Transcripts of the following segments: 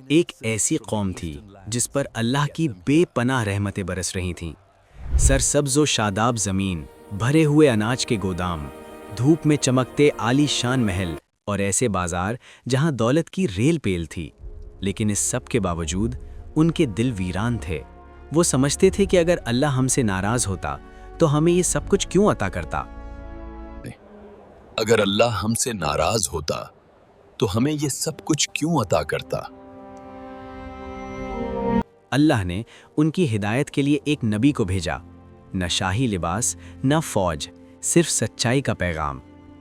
ایک ایسی قوم تھی جس پر اللہ کی بے پناہ رحمتیں برس رہی تھیں۔ سرسبز و شاداب زمین، بھرے ہوئے اناج کے گودام، دھوپ میں چمکتے عالی شان محل اور ایسے بازار جہاں دولت کی ریل پیل تھی۔ لیکن اس سب کے باوجود ان کے دل ویران تھے۔ وہ سمجھتے تھے کہ اگر اللہ ہم سے ناراض ہوتا تو ہمیں یہ سب کچھ کیوں عطا کرتا؟ اگر اللہ ہم سے ناراض ہوتا تو ہمیں یہ سب کچھ کیوں عطا کرتا؟ اللہ نے ان کی ہدایت کے لیے ایک نبی کو بھیجا، نہ شاہی لباس، نہ فوج، صرف سچائی کا پیغام۔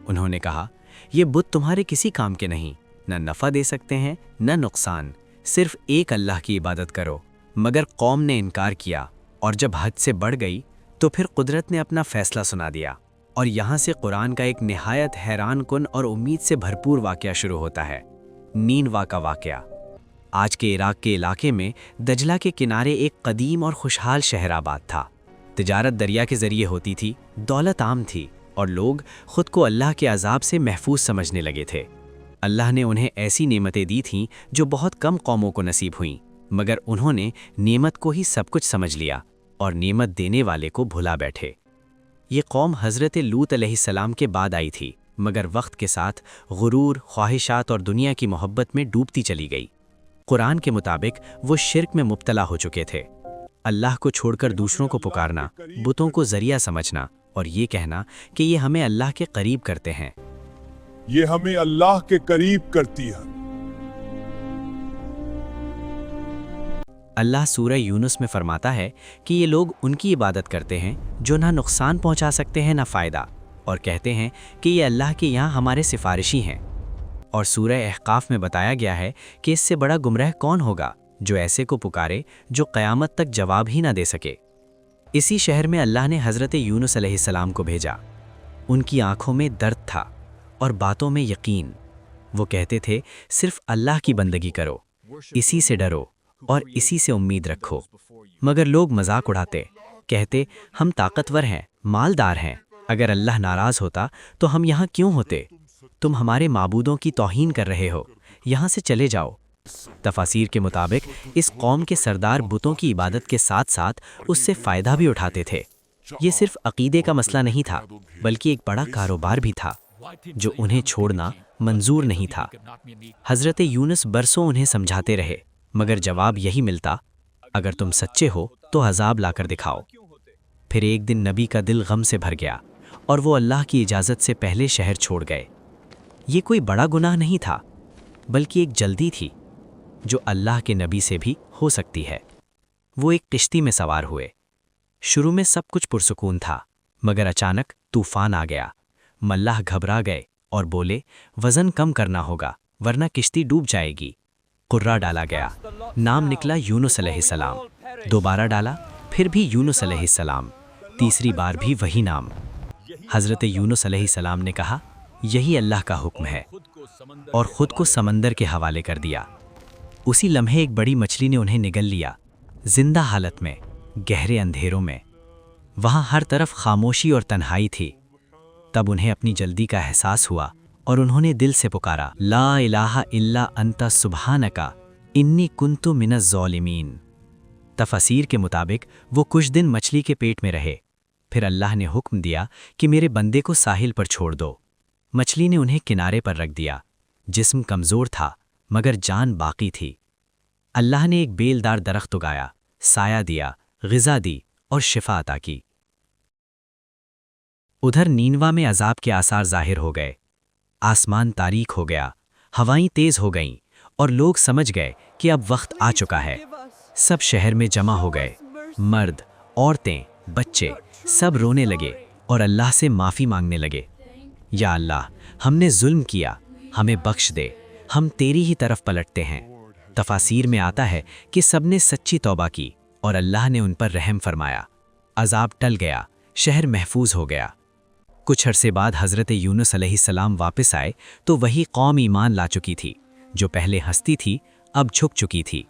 انہوں نے کہا، یہ بت تمہارے کسی کام کے نہیں، نہ نفع دے سکتے ہیں نہ نقصان، صرف ایک اللہ کی عبادت کرو۔ مگر قوم نے انکار کیا، اور جب حد سے بڑھ گئی تو پھر قدرت نے اپنا فیصلہ سنا دیا۔ اور یہاں سے قرآن کا ایک نہایت حیران کن اور امید سے بھرپور واقعہ شروع ہوتا ہے، نینوا کا واقعہ۔ آج کے عراق کے علاقے میں دجلہ کے کنارے ایک قدیم اور خوشحال شہر آباد تھا۔ تجارت دریا کے ذریعے ہوتی تھی، دولت عام تھی، اور لوگ خود کو اللہ کے عذاب سے محفوظ سمجھنے لگے تھے۔ اللہ نے انہیں ایسی نعمتیں دی تھیں جو بہت کم قوموں کو نصیب ہوئیں، مگر انہوں نے نعمت کو ہی سب کچھ سمجھ لیا اور نعمت دینے والے کو بھلا بیٹھے۔ یہ قوم حضرت لوط علیہ السلام کے بعد آئی تھی، مگر وقت کے ساتھ غرور، خواہشات اور دنیا کی محبت میں ڈوبتی چلی گئی۔ قرآن کے مطابق وہ شرک میں مبتلا ہو چکے تھے۔ اللہ کو چھوڑ کر دوسروں کو پکارنا، بتوں کو ذریعہ سمجھنا اور یہ کہنا کہ یہ ہمیں اللہ کے قریب کرتے ہیں۔ یہ ہمیں اللہ کے قریب کرتی ہے۔ اللہ سورہ یونس میں فرماتا ہے کہ یہ لوگ ان کی عبادت کرتے ہیں جو نہ نقصان پہنچا سکتے ہیں نہ فائدہ، اور کہتے ہیں کہ یہ اللہ کے یہاں ہمارے سفارشی ہیں۔ اور سورہ احقاف میں بتایا گیا ہے کہ اس سے بڑا گمراہ کون ہوگا جو ایسے کو پکارے جو قیامت تک جواب ہی نہ دے سکے۔ اسی شہر میں اللہ نے حضرت یونس علیہ السلام کو بھیجا۔ ان کی آنکھوں میں درد تھا اور باتوں میں یقین۔ وہ کہتے تھے، صرف اللہ کی بندگی کرو، اسی سے ڈرو اور اسی سے امید رکھو۔ مگر لوگ مذاق اڑاتے، کہتے، ہم طاقتور ہیں، مالدار ہیں، اگر اللہ ناراض ہوتا تو ہم یہاں کیوں ہوتے؟ تم ہمارے معبودوں کی توہین کر رہے ہو، یہاں سے چلے جاؤ۔ تفاسیر کے مطابق اس قوم کے سردار بتوں کی عبادت کے ساتھ ساتھ اس سے فائدہ بھی اٹھاتے تھے۔ یہ صرف عقیدے کا مسئلہ نہیں تھا، بلکہ ایک بڑا کاروبار بھی تھا جو انہیں چھوڑنا منظور نہیں تھا۔ حضرت یونس برسوں انہیں سمجھاتے رہے، مگر جواب یہی ملتا، اگر تم سچے ہو تو عذاب لا کر دکھاؤ۔ پھر ایک دن نبی کا دل غم سے بھر گیا اور وہ اللہ کی اجازت سے پہلے شہر چھوڑ گئے۔ یہ کوئی بڑا گناہ نہیں تھا، بلکہ ایک جلدی تھی جو اللہ کے نبی سے بھی ہو سکتی ہے۔ وہ ایک کشتی میں سوار ہوئے۔ شروع میں سب کچھ پرسکون تھا، مگر اچانک طوفان آ گیا۔ ملاح گھبرا گئے اور بولے، وزن کم کرنا ہوگا ورنہ کشتی ڈوب جائے گی۔ قرہ ڈالا گیا، نام نکلا یونس علیہ السلام۔ دوبارہ ڈالا، پھر بھی یونس علیہ السلام، تیسری بار بھی وہی نام۔ حضرت یونس علیہ السلام نے کہا، یہی اللہ کا حکم ہے، اور خود کو سمندر کے حوالے کر دیا۔ اسی لمحے ایک بڑی مچھلی نے انہیں نگل لیا، زندہ حالت میں، گہرے اندھیروں میں۔ وہاں ہر طرف خاموشی اور تنہائی تھی۔ تب انہیں اپنی جلدی کا احساس ہوا اور انہوں نے دل سے پکارا، لا الہ الا انت سبحانک انی کنت من الظالمین۔ تفاسیر کے مطابق وہ کچھ دن مچھلی کے پیٹ میں رہے، پھر اللہ نے حکم دیا کہ میرے بندے کو ساحل پر چھوڑ دو۔ مچھلی نے انہیں کنارے پر رکھ دیا۔ جسم کمزور تھا مگر جان باقی تھی۔ اللہ نے ایک بیلدار درخت اگایا، سایہ دیا، غذا دی اور شفا عطا کی۔ ادھر نینوا میں عذاب کے آثار ظاہر ہو گئے۔ آسمان تاریک ہو گیا، ہوائیں تیز ہو گئیں اور لوگ سمجھ گئے کہ اب وقت آ چکا ہے۔ سب شہر میں جمع ہو گئے، مرد، عورتیں، بچے، سب رونے لگے اور اللہ سے معافی مانگنے لگے۔ یا اللہ، ہم نے ظلم کیا، ہمیں بخش دے، ہم تیری ہی طرف پلٹتے ہیں۔ تفاسیر میں آتا ہے کہ سب نے سچی توبہ کی اور اللہ نے ان پر رحم فرمایا۔ عذاب ٹل گیا، شہر محفوظ ہو گیا۔ کچھ عرصے بعد حضرت یونس علیہ السلام واپس آئے تو وہی قوم ایمان لا چکی تھی، جو پہلے ہنستی تھی اب جھک چکی تھی۔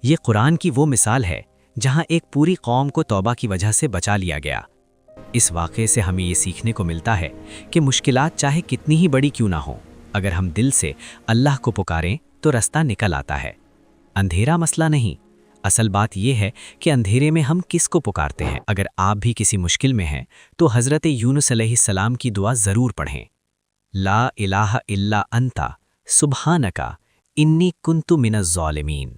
یہ قرآن کی وہ مثال ہے جہاں ایک پوری قوم کو توبہ کی وجہ سے بچا لیا گیا۔ اس واقعے سے ہمیں یہ سیکھنے کو ملتا ہے کہ مشکلات چاہے کتنی ہی بڑی کیوں نہ ہوں، اگر ہم دل سے اللہ کو پکاریں تو رستہ نکل آتا ہے۔ اندھیرا مسئلہ نہیں، اصل بات یہ ہے کہ اندھیرے میں ہم کس کو پکارتے ہیں۔ اگر آپ بھی کسی مشکل میں ہیں تو حضرت یونس علیہ السلام کی دعا ضرور پڑھیں، لا الہ الا انت سبحانک انی کنت من الظالمین۔